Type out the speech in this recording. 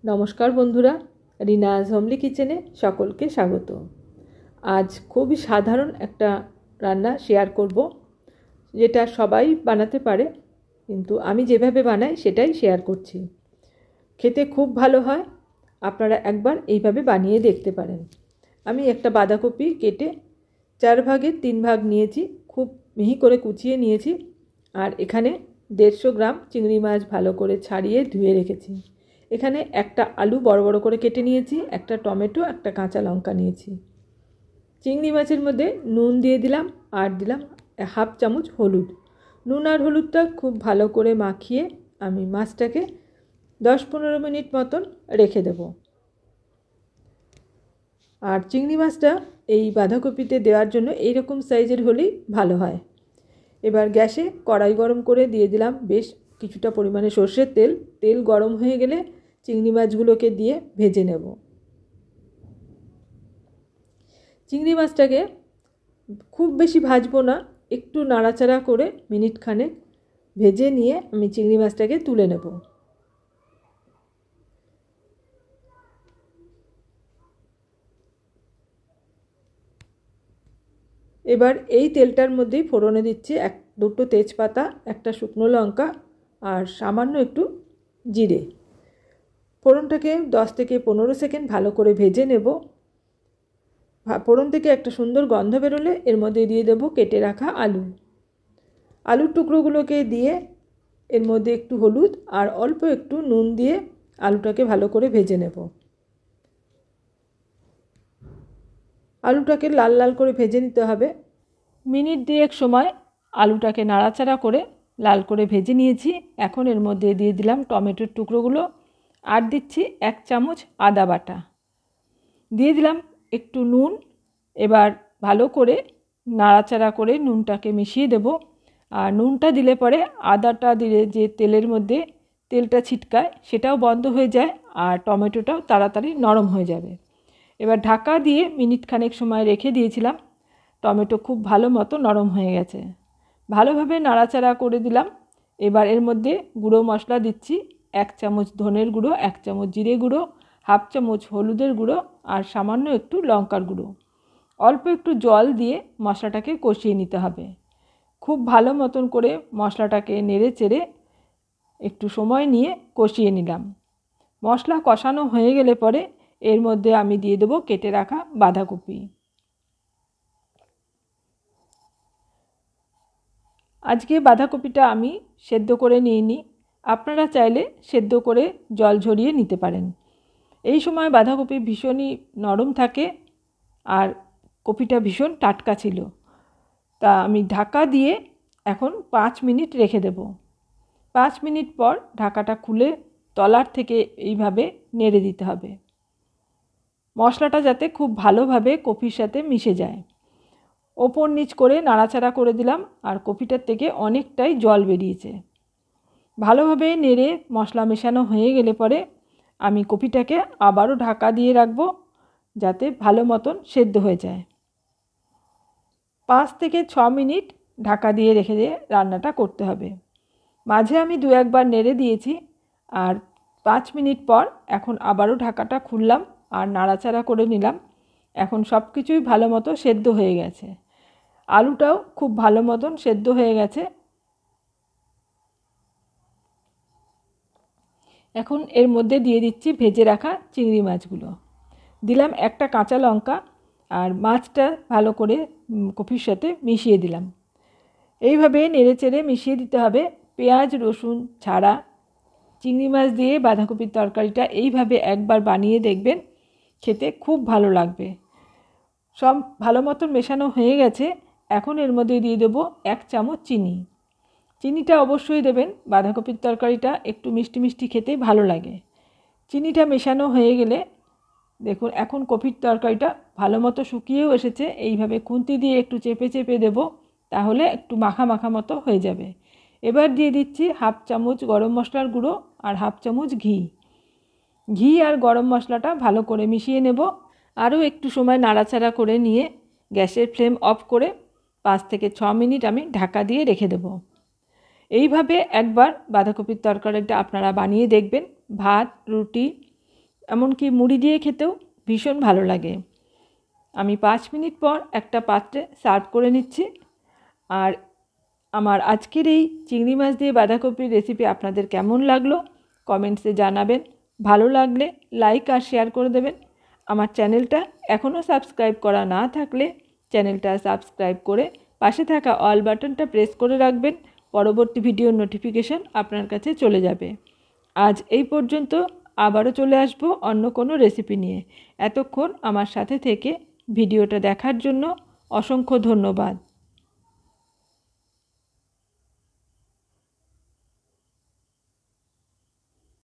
নমস্কার বন্ধুরা, রিনাজ হোমলি কিচেনে সকলকে স্বাগত। আজ খুবই সাধারণ একটা রান্না শেয়ার করব, যেটা সবাই বানাতে পারে, কিন্তু আমি যেভাবে বানাই সেটাই শেয়ার করছি। খেতে খুব ভালো হয়, আপনারা একবার এইভাবে বানিয়ে দেখতে পারেন। আমি একটা বাঁধাকপি কেটে 4 ভাগের 3 ভাগ নিয়েছি, খুব মিহি করে কুচিয়ে নিয়েছি। আর এখানে 150 গ্রাম চিংড়ি মাছ ভালো করে ছাড়িয়ে ধুয়ে রেখেছি। এখানে একটা আলু বড় বড় করে কেটে নিয়েছি, একটা টমেটো, একটা কাঁচা লঙ্কা নিয়েছি। চিংড়ি মাছের মধ্যে নুন দিয়ে দিলাম, আর দিলাম 1/2 চামচ হলুদ। নুন আর হলুদটা খুব ভালো করে মাখিয়ে আমি মাছটাকে 10-15 মিনিট মতন রেখে দেব। আর চিংড়ি মাছটা এই বাঁধাকপিতে দেওয়ার জন্য এইরকম সাইজের হলেই ভালো হয়। এবার গ্যাসে কড়াই গরম করে দিয়ে দিলাম বেশ কিছুটা পরিমাণে সর্ষের তেল। তেল গরম হয়ে গেলে চিংড়ি মাছগুলোকে দিয়ে ভেজে নেব। চিংড়ি মাছটাকে খুব বেশি ভাজবো না, একটু নাড়াচাড়া করে মিনিট খানেক ভেজে নিয়ে আমি চিংড়ি মাছটাকে তুলে নেব। এবার এই তেলটার মধ্যেই ফোড়নে দিচ্ছি 1-2 তেজপাতা, একটা শুকনো লঙ্কা আর সামান্য একটু জিরে। ফোড়নটাকে 10 থেকে 15 সেকেন্ড ভালো করে ভেজে নেব। ফোড়ন থেকে একটা সুন্দর গন্ধ বেরোলে এর মধ্যে দিয়ে দেব কেটে রাখা আলু। আলুর টুকরোগুলোকে দিয়ে এর মধ্যে একটু হলুদ আর অল্প একটু নুন দিয়ে আলুটাকে ভালো করে ভেজে নেব। আলুটাকে লাল লাল করে ভেজে নিতে হবে। মিনিট 2 সময় আলুটাকে নাড়াচাড়া করে লাল করে ভেজে নিয়েছি। এখন এর মধ্যে দিয়ে দিলাম টমেটোর টুকরোগুলো, আর দিচ্ছি 1 চামচ আদা বাটা, দিয়ে দিলাম একটু নুন। এবার ভালো করে নাড়াচাড়া করে নুনটাকে মিশিয়ে দেব। আর নুনটা দিলে পরে আদাটা দিলে যে তেলের মধ্যে তেলটা ছিটকায় সেটাও বন্ধ হয়ে যায়, আর টমেটোটাও তাড়াতাড়ি নরম হয়ে যাবে। এবার ঢাকা দিয়ে মিনিট খানেক সময় রেখে দিয়েছিলাম। টমেটো খুব ভালো মতো নরম হয়ে গেছে। ভালোভাবে নাড়াচাড়া করে দিলাম। এবার এর মধ্যে গুঁড়ো মশলা দিচ্ছি 1 চামচ ধনের গুঁড়ো, 1 চামচ জিরে গুঁড়ো, 1/2 চামচ হলুদের গুঁড়ো আর সামান্য একটু লঙ্কার গুঁড়ো। অল্প একটু জল দিয়ে মশলাটাকে কষিয়ে নিতে হবে। খুব ভালো মতন করে মশলাটাকে নেড়ে চেড়ে একটু সময় নিয়ে কষিয়ে নিলাম। মশলা কষানো হয়ে গেলে পরে এর মধ্যে আমি দিয়ে দেবো কেটে রাখা বাঁধাকপি। আজকে বাঁধাকপিটা আমি সেদ্ধ করে নিইনি, আপনারা চাইলে সেদ্ধ করে জল ঝরিয়ে নিতে পারেন। এই সময় বাঁধাকপি ভীষণই নরম থাকে আর কপিটা ভীষণ টাটকা ছিল, তা আমি ঢাকা দিয়ে এখন 5 মিনিট রেখে দেব। 5 মিনিট পর ঢাকাটা খুলে তলার থেকে এইভাবে নেড়ে দিতে হবে, মশলাটা যাতে খুব ভালোভাবে কপির সাথে মিশে যায়। ওপর নিচ করে নাড়াচাড়া করে দিলাম, আর কপিটার থেকে অনেকটাই জল বেরিয়েছে। ভালোভাবে নেড়ে মশলা মেশানো হয়ে গেলে পরে আমি কপিটাকে আবারও ঢাকা দিয়ে রাখবো, যাতে ভালো মতন সেদ্ধ হয়ে যায়। 5 থেকে 6 মিনিট ঢাকা দিয়ে রেখে দিয়ে রান্নাটা করতে হবে। মাঝে আমি 2-1 বার নেড়ে দিয়েছি, আর 5 মিনিট পর এখন আবারও ঢাকাটা খুললাম আর নাড়াচাড়া করে নিলাম। এখন সব কিছুই ভালো মতো সেদ্ধ হয়ে গেছে, আলুটাও খুব ভালো মতন সেদ্ধ হয়ে গেছে। এখন এর মধ্যে দিয়ে দিচ্ছি ভেজে রাখা চিংড়ি মাছগুলো, দিলাম একটা কাঁচা লঙ্কা, আর মাছটা ভালো করে কপির সাথে মিশিয়ে দিলাম। এইভাবে নেড়ে চেড়ে মিশিয়ে দিতে হবে। পেঁয়াজ রসুন ছাড়া চিংড়ি মাছ দিয়ে বাঁধাকপির তরকারিটা এইভাবে একবার বানিয়ে দেখবেন, খেতে খুব ভালো লাগবে। সব ভালো মতন মেশানো হয়ে গেছে। এখন এর মধ্যে দিয়ে দেবো 1 চামচ চিনি। চিনিটা অবশ্যই দেবেন, বাঁধাকপির তরকারিটা একটু মিষ্টি মিষ্টি খেতে ভালো লাগে। চিনিটা মেশানো হয়ে গেলে দেখুন এখন কপির তরকারিটা ভালো মতো শুকিয়েও এসেছে। এইভাবে খুন্তি দিয়ে একটু চেপে চেপে দেব, তাহলে একটু মাখা মাখা মতো হয়ে যাবে। এবার দিয়ে দিচ্ছি 1/2 চামচ গরম মশলার গুঁড়ো আর 1/2 চামচ ঘি আর গরম মশলাটা ভালো করে মিশিয়ে নেব। আরও একটু সময় নাড়াচাড়া করে নিয়ে গ্যাসের ফ্লেম অফ করে 5 থেকে 6 মিনিট আমি ঢাকা দিয়ে রেখে দেব। এইভাবে একবার বাঁধাকপির তরকারিটা আপনারা বানিয়ে দেখবেন। ভাত, রুটি এমনকি মুড়ি দিয়ে খেতেও ভীষণ ভালো লাগে। আমি 5 মিনিট পর একটা পাত্রে সার্ভ করে নিচ্ছি। আর আমার আজকের এই চিংড়ি মাছ দিয়ে বাঁধাকপির রেসিপি আপনাদের কেমন লাগলো কমেন্টসে জানাবেন। ভালো লাগলে লাইক আর শেয়ার করে দেবেন। আমার চ্যানেলটা এখনও সাবস্ক্রাইব করা না থাকলে চ্যানেলটা সাবস্ক্রাইব করে পাশে থাকা অল বাটনটা প্রেস করে রাখবেন। পরবর্তী ভিডিওর নোটিফিকেশান আপনার কাছে চলে যাবে। আজ এই পর্যন্ত, আবারও চলে আসবো অন্য কোনো রেসিপি নিয়ে। এতক্ষণ আমার সাথে থেকে ভিডিওটা দেখার জন্য অসংখ্য ধন্যবাদ।